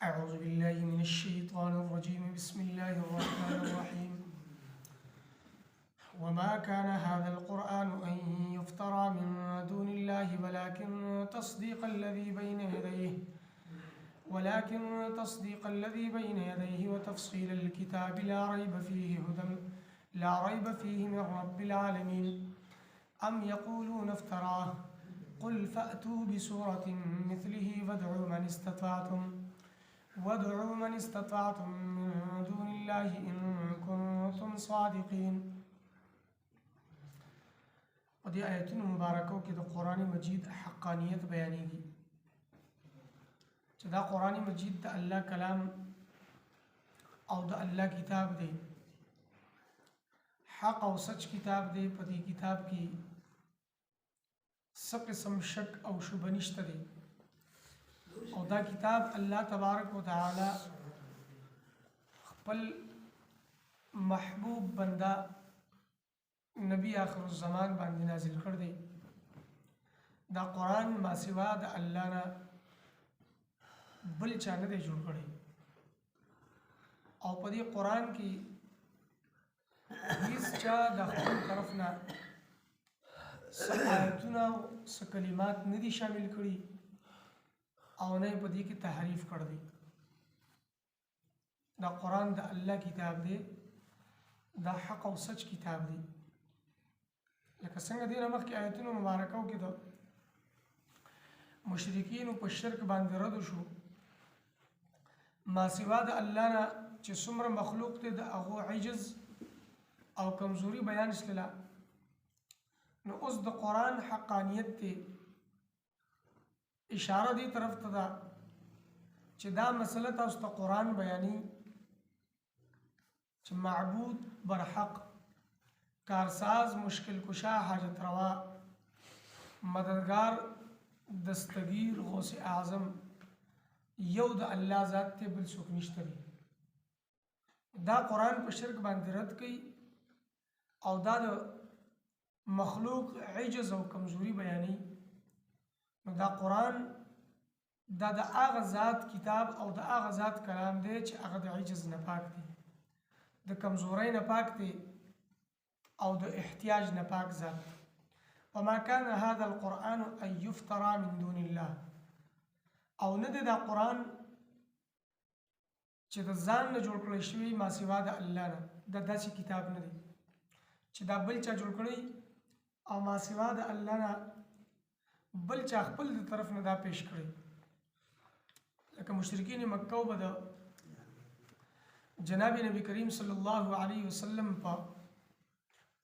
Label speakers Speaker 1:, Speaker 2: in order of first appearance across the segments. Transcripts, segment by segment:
Speaker 1: أعوذ بالله من الشيطان الرجيم بسم الله الرحمن الرحيم وما كان هذا القرآن أن يفترى من دون الله ولكن تصديق الذي بين يديه وتفصيل الكتاب لا ريب فيه من رب العالمين أم يقولون افتراه قل فأتوا بسورة مثله وادعوا من استطعتم من دون الله إن كنتم صادقين. په دې آیتونو مبارکو کې د قرآن مجید حقانیت بیانېږي چې دا قرآن مجید د الله کلام او د الله کتاب دی، حق او سچ کتاب دی. په دې کتاب کې څه قسم شک او شبهه نشته دی او دا کتاب الله تبارک وتعالی خپل محبوب بنده نبی آخر الزمان باندې نازل کړ دی. دا قرآن ما سوا د الله نه بل چا نه دی جوړ کړی او په دې قرآن کې هیڅ چا د خپل طرف نه څه آیتونه او څه کلمات نه دي شامل کړي او نه په دې کې تحریف کړ دی. دا قرآن د الله کتاب دی، دا حق او سچ کتاب دی. لکه څنګه دې مخکې آیتونو مبارکو کې د مشرکینو په شرک باندې رد شو، ما سوا د الله نه چې څومره مخلوق دی د هغو عجز او کمزوري بیان شله. نو اوس د قرآن حقانیت ته اشاره دی طرف ته ده چې دا مسله تاسو ته قرآن بیانې چې معبود برحق، کارساز، مشکل کشا، حاجت روا، مددگار، دستگیر، غوث اعظم یو د الله ذات ته، بل څوک نشته دی. دا قرآن په شرک باندې رد کوي او دا د مخلوق عجز او کمزوري بیانې. نو دا قرآن دا د هغه ذات کتاب او د هغه ذات کلام دی چې هغه د عجز نه پاک دی، د کمزورۍ نه پاک دی او د احتیاج نه پاک ذات. وما كان هذا القرآن ان يفترى من دون الله، او نه دی دا قرآن چې د ځان نه جوړ کړی شوی ما سوا د الله نه. دا داسې کتاب نه دی چې دا بل چا جوړ کړی او ما سوا د الله نه بل چا خپل د طرف نه دا پیش کړی. لکه مشرکین مکه به د جناب نبی کریم صلی الله علیه وسلم په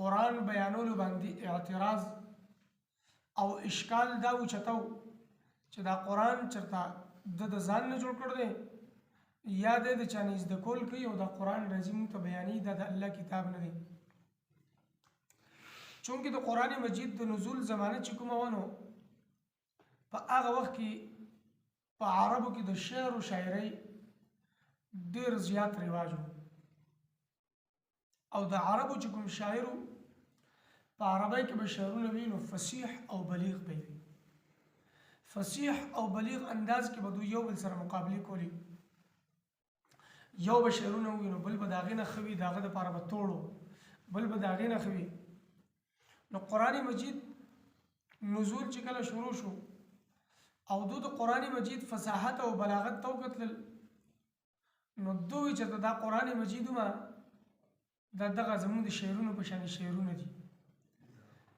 Speaker 1: قرآن بیانولو باندې اعتراض او اشکال دا اوچتو چې دا قرآن چرته د ځان نه جوړ کړ دی یا د چا نه زده کول کوي او دا قرآن راځي موږ ته بیانې دا د الله کتاب نه دی. چونکې د قرآن مجید د نزول زمانه چې کومه ونه په هغه وخت کې په عربو کې د شعر او شاعرۍ ډېر زیات رواج و او د عربو چې کوم شاعرو په عربی کې به شعرونه وي نو فصیح او بلیغ به وي. فصیح او بلیغ انداز کې به دوی یو بل سره مقابله کولی، یو به شعرونه وي نو بل به د هغې نه ښه وي، د هغه دپاره به توړو، بل به د هغې نه ښه وي. نو قرآن مجید نزول چې کله شروع شو او د قرآن مجید فصاحت او بلاغت ته وکتل نو دوی چې دا قرآن مجید ما دغه زمونږ د شعرونو په شانې شعرونه دي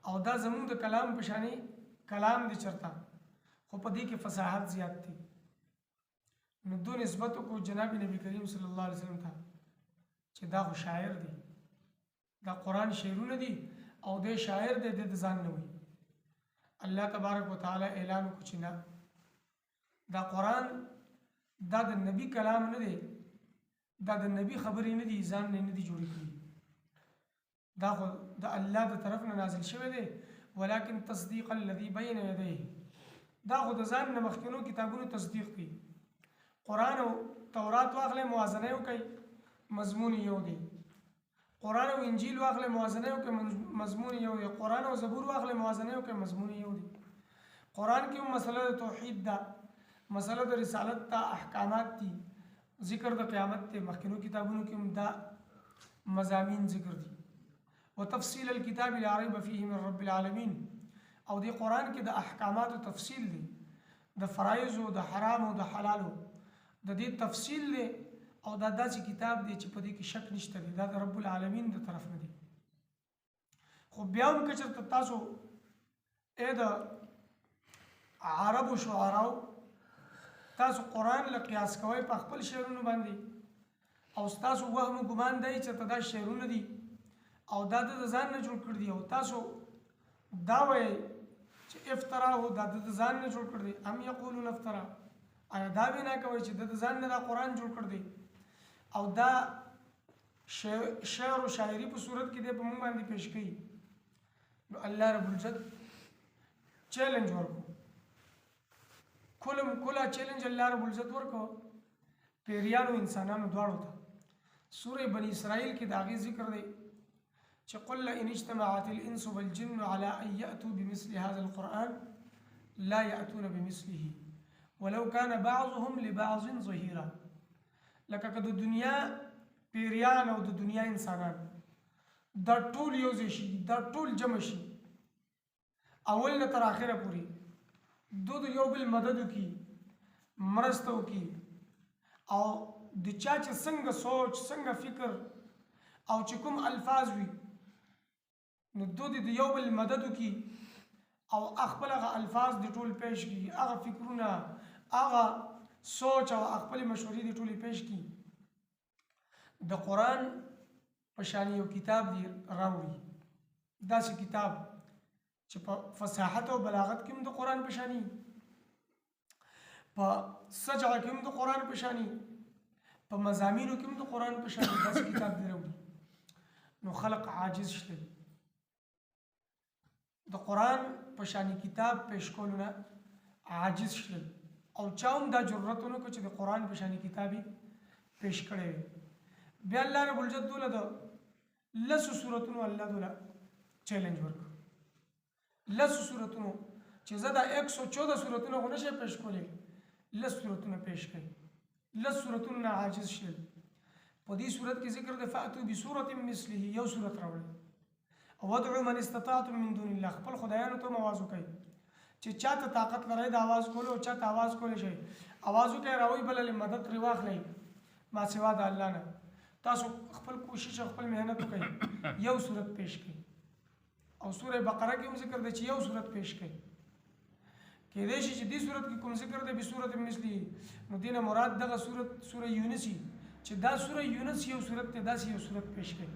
Speaker 1: او دا زمونږ د کلام په شانې کلام دی چرته، خو په دې کې فصاحت زیات دی. نو دو نسبت کو جناب نبی کریم صلی الله علیه وسلم ته چې دا خو شاعر دی، دا قرآن شعرونه دي او د شاعر دی، د ځان نه وي. الله تبارک وتعالی اعلان وکړ چې نه، دا قرآن دا د نبی کلام نه دی، دا د نبی خبرې نه دي، ځان نه دي جوړې کړي، دا خو د الله د طرف نه نازل شوی دی. ولکن تصدیق الذي بین یدیه، دا خو د ځان نه مخکینو کتابونو تصدیق کوي. قرآن او تورات واخلې موازنه وکړي مضمون یو دی، قرآن او انجیل واخلې موازنه وکړي مضمون یو دی، قرآن او زبور واخلې موازنه وکړي مضمون یو دی. قرآن کې مسله د توحید ده مسله د رسالت ته احکامات دي، ذکر د قیامت ته مخکینو کتابونو کې هم دا مضامین ذکر دي. وتفصیل الكتاب لا ريب فيه من رب العالمین، او د قرآن کې د احکاماتو تفصیل دی، د فرایض او د حرام او د حلالو د دې تفصیل دی، او دا داسې کتاب دی چې په دې کې شک نشته دی، دا د رب العالمین د طرف نه دی. خو بیا هم که چېرته تاسو د عربو شعراو تاسو قرآن له قیاس کوئ په خپل شعرونو باندې، او ستاسو وهم و ګمان دی چې دا شعرونه دي او دا د ځان نه جوړ کړي دي، او تاسو دا وایئ چې افترا هو دا د ځان نه جوړ کړ دی، ام یقولون افترا، آیا دا وینا کوي چې د ځان نه دا قرآن جوړ کړ دی، او دا شعر او شاعري په صورت کې دی په موږ باندې پیش کوي. نو الله رب العزت چیلنج ورکو، کله چیلنج الله رب العزت ورکو پیریانو انسانانو دواړو ته. سوره بنی اسرائیل کې د هغې ذکر دی چې قل ان اجتمعت الانس والجن على ان ياتوا بمثل هذا القران لا ياتون بمثله ولو كان بعضهم لبعض ظهيرا. لکه که د دنیا پیریان او د دنیا انسانان دا ټول یو ځای شي، دا ټول جمع شي، اول نه تر اخره پورې د یو بل مدد وکړي، مرسته وکړي، او د چا چې څنګه سوچ څنګه فکر او چې کوم الفاظ وي نو د یو بل مدد وکړي، او خپل هغه الفاظ د ټول پیش کړي، هغه فکرونه هغه سوچ او خپل مشورې د ټولې پیش کړي. د قرآن په شان یو کتاب دی راوړي، داسې کتاب چې په فصاحت او بلاغت کې هم د قرآن په شانی، په سجع کې هم د قرآن په شانی، په مضامینو کې هم د قرآن په شانی داسې کتاب دی راوړي. نو خلق عاجز شته د قرآن په شانی کتاب پیش کولو نه عاجز شته، او چا هم دا جرأت ونه کړ چې د قرآن په شانی کتابي پیش کړی وي. بیا الله رب العزت دوله د لسو سورتونو الله دوله چیلنج ورکړ، لسو سورتونو چې زه دا 114 سورتونه خو نشي پیش کولی، لس سورتونه پیش کړي، لس سورتونه نه عاجز شول. په دې صورت کې ذکر دی فاتو بسورة مثله، یو صورت راوړئ، او ودعو من استطعتم من دون الله، خپل خدایانو ته آواز وکړئ چې چاته طاقت لرئ د آواز کولو، او چاته آواز کولی شئ آواز وکړئ، راوی بللې مدد ترې واخلئ ما سوا د الله نه. تاسو خپل کوشش او خپل محنت وکړئ، یو صورت پیش کړئ. او سوره بقره کې هم ذکر دی چې یو صورت پیش کړئ. کېدای شي چې دې صورت کې کوم ذکر دی به صورت مثلی، نو دینه مراد دغه صورت سوره یونس چې دا سوره یونس یو صورت ته داسې یو صورت پیش کړئ،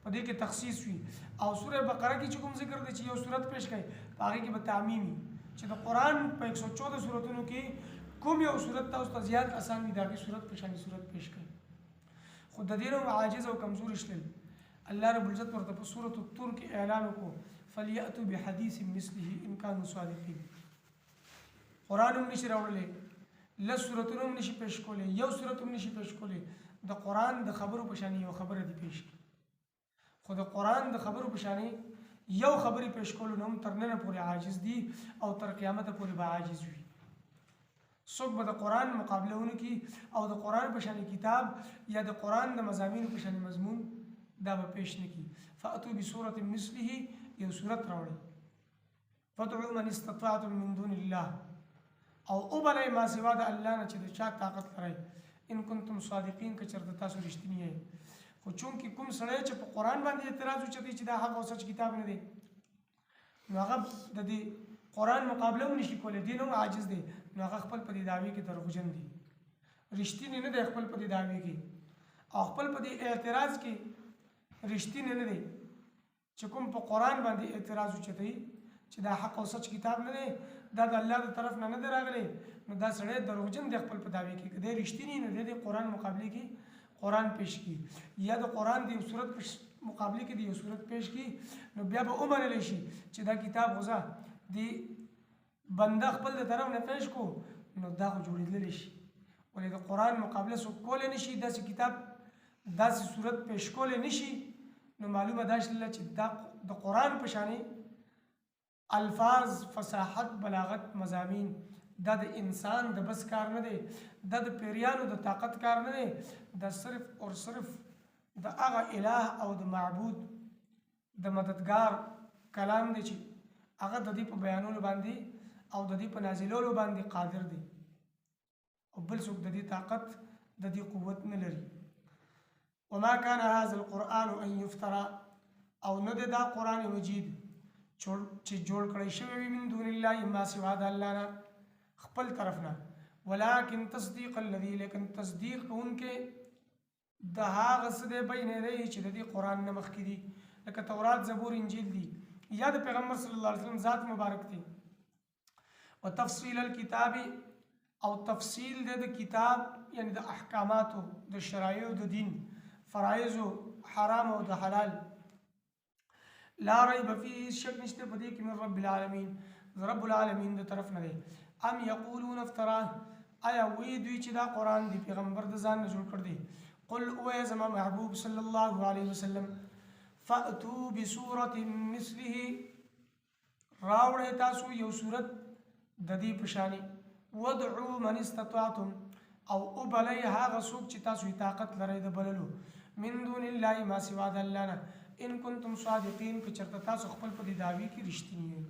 Speaker 1: په دې کې تخصیص وي. او سوره بقره کې چې کوم ذکر دی چې یو صورت پیش کړئ، په هغې کې به تعمیمي چې د قرآن په 114 صورتونو کې کوم یو صورت تاسو ته زیات اسان وي د هغې صورت په شانې صورت پیش کړئ. خو د دې نه عاجز او کمزوري شتل، الله رب العزت ورته په سورة الطور کې اعلان وکړو فلیأتوا بحدیث مثله ان كانوا صادقین. قرآن هم نشي راوړلی، لس سورتونه هم نشي پیش کولی، یو سورت هم نشي پیش کولی، د قرآن د خبرو په شانې یو خبره دي پیش کړي. خو د قرآن د خبرو په شانې یو خبرې پیش کولو نه هم تر ننه پورې عاجز دي، او تر قیامته پورې به عاجز وي. څوک به د قرآن مقابله ونه کړي او د قرآن په شانې کتاب یا د قرآن د مضامینو په شانې مضمون دا به پیش نه کړي. فاتو بسورة مثله، یو صورت راوړئ، فادعوا من استطعتم من دون الله، او وبلئ ما سوا د الله نه چې د چا طاقت لرئ، ان کنتم صادقین که چېرته تاسو رښتیني یئ. خو چونکې کوم سړی چې په قرآن باندې اعتراض وچتوي چې دا حق او سچ کتاب نه دی، نو هغه د دې قرآن مقابله هم نشي کولی، دین هم عاجز دی، نو هغه خپل په دې دعوې کې دروغجن دی، رښتینی نه دی خپل په دې دعوې کې، او خپل په دې اعتراض کې رښتینی نه دی چې کوم په قرآن باندې اعتراض وچتوي چې دا حق او سچ کتاب نه دی، دا د الله د طرف نه دی راغلی، نو دا سړی دروغجن دی خپل په دعوې کې. که دی رښتینی نه دی د قرآن مقابله کې قرآن پیش کی، یا د قرآن د یو صورت مقابله کې د یو صورت پیش کی، نو بیا به ومنلی شي چې دا کتاب غوزه د بنده خپل د طرف نه پیش کو، نو دا خو جوړېدلی شي. ولې د قرآن مقابله څوک کولی نه شي، داسې کتاب داسې صورت پیش کولی نه شي، نو معلومه دا شله چې دا د قرآن په شانې الفاظ، فصاحت، بلاغت، مضامین دا د انسان د بس کار نه دی، دا د پیریانو د طاقت کار نه دی، دا صرف اور صرف د هغه الہ او د معبود د مددگار کلام دی چې هغه د دې په بیانولو باندې او د دې په نازلولو باندې قادر دی او بل څوک د دې طاقت د دې قوت نه لري. وما كان هذا القرآن ان يفترى او نه دا قرآن مجید چې جوړ کړی شوی وي من دون الله ما سوا د الله نه خپل طرف نه، ولكن تصديق الذي لیکن تصدیق کوونکې د هغه څه دی بین یدیه چې د دې قرآن نه مخکې دي، لکه تورات زبور انجیل دي یا د پیغمبر صلی الله علیه وسلم ذات مبارک دی. وتفصیل الكتاب او تفصیل د کتاب یعنی د احکاماتو د شرایعو د دین فرایض حرام او د حلال لا ریب فيه شک نشته په دې کې من رب العالمین رب العالمین د طرف نه دی. ام یقولون افتراه آیا وی دوی چې دا قرآن دی پیغمبر د ځان نه جوړ کړ دی. قل او زما محبوب صلی الله علیه وسلم فأتوا بسورة مثله راوړی تاسو یو صورت د دې په شانې ودعوا من استطعتم او وبلئ هغه څوک چې تاسو طاقت لرئ د بللو من دون الله ما سوا د الله نه ان کنتم صادقین که چېرته تاسو خپل په دې دعوې کې رښتیني یئ.